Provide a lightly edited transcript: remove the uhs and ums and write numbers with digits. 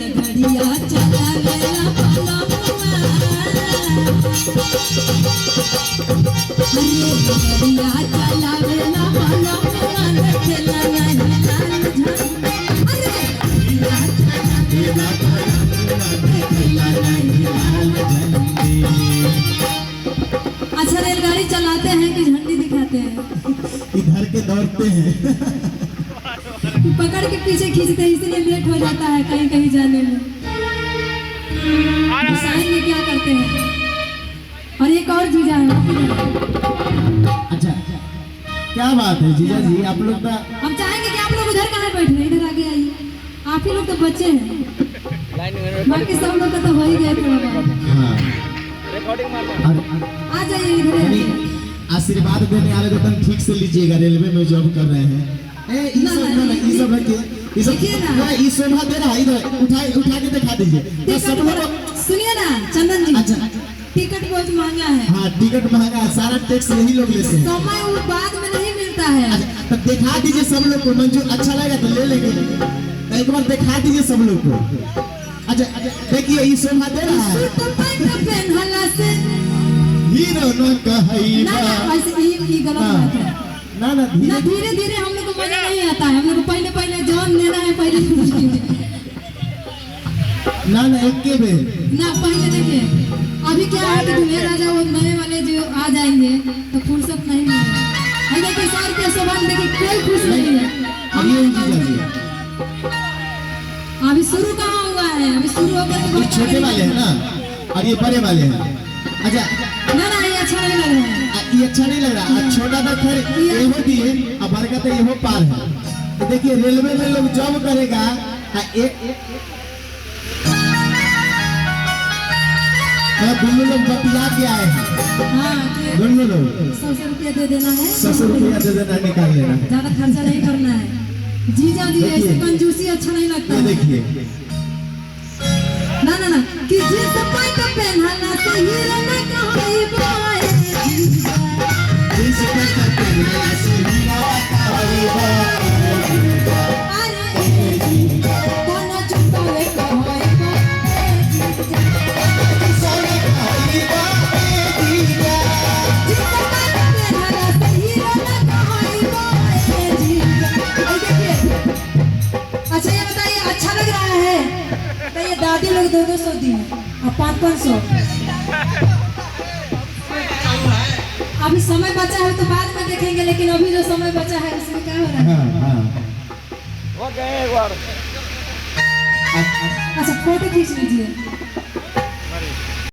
रेलगाड़िया चलावेला पलमुआ रेलगाड़िया चलावेला पलमुआ देखेला नहीं लाल झंडी रेलगाड़िया चलावेला पलमुआ देखेला नहीं लाल झंडी। अच्छा रेलगाड़ी चलाते हैं कि झंडी दिखाते हैं? इधर के दौड़ते हैं पकड़ के पीछे खींचते हैं इसलिए लेट हो जाता है कहीं कहीं जाने में। साइन में क्या करते हैं? और एक और जीजा है। अच्छा क्या बात है जीजा जी, आप लोग का हम चाहेंगे कि आप लोग उधर कहाँ बैठे हैं, इधर आगे आइए। आप ही लोग तो बच्चे हैं, बाकी सब लोग का तो हो ही गए थोड़ा बहुत। आ जाइए इधर आइए। आशीर्वाद देने वाले तो तुम ठीक से लीजिएगा, रेलवे में जॉब कर रहे हैं। ये सब है ये शोभा दे रहा है, इधर उठा के दिखा दीजिए सब लोग। सुनिए ना चंदन जी, अच्छा टिकट बहुत महंगा है। हाँ टिकट महंगा है, सारा टैक्स यही लोग लेते हैं, समय वो बाद में नहीं मिलता है। तो दिखा दीजिए सब लोग को, मंजूर अच्छा लगेगा तो ले लेंगे, एक बार दिखा दीजिए सब लोग को। अच्छा देखिए ये शोभा दे रहा है हीरो न कहैबा। ऐसे ये गलत बात है ना धीरे धीरे हम लोग को मजा नहीं आता है। हम लोग को पहले पहले जान लेना है पहले ना एक के बेर ना पहले देखिए। अभी क्या है कि दूल्हे राजा वो नए वाले जो आ जाएंगे तो फुर्सत नहीं मिलेगा। देखिए सर के सवाल देखिए कोई खुश नहीं है। अभी शुरू कहाँ हुआ है, अभी शुरू होकर ये छोटे वाले हैं ना और ये बड़े वाले हैं। अच्छा ना ये अच्छा नहीं लग रहा है, ये अच्छा नहीं लग रहा। छोटा तो खैर ये होती है, अब बड़ा का तो ये हो पार है। तो देखिए रेलवे में लोग जॉब करेगा एक दोनों लोग बतिया के आए हैं। हाँ दोनों लोग 100 रुपया दे देना है, 100 रुपया दे देना, निकाल लेना, ज्यादा खर्चा नहीं करना है। जीजा जी ऐसे कंजूसी अच्छा नहीं लगता है। देखिए ना कि जिस पाई का पहनना से हीरो ना कहैबा जिस पाई का पहनना से हीरो ना कहैबा अरे कोनो चुपावे कहैबा सोना कहैबा जीजा जिस पाई का पहनना से हीरो ना कहैबा जीजा। देखिए अच्छा ये बताइए अच्छा लग रहा है तो ये दादी लोग 200 दी और 500। अभी समय बचा है तो बाद में देखेंगे, लेकिन अभी जो समय बचा है उसमें क्या हो रहा है? अच्छा फोटो खींच लीजिए।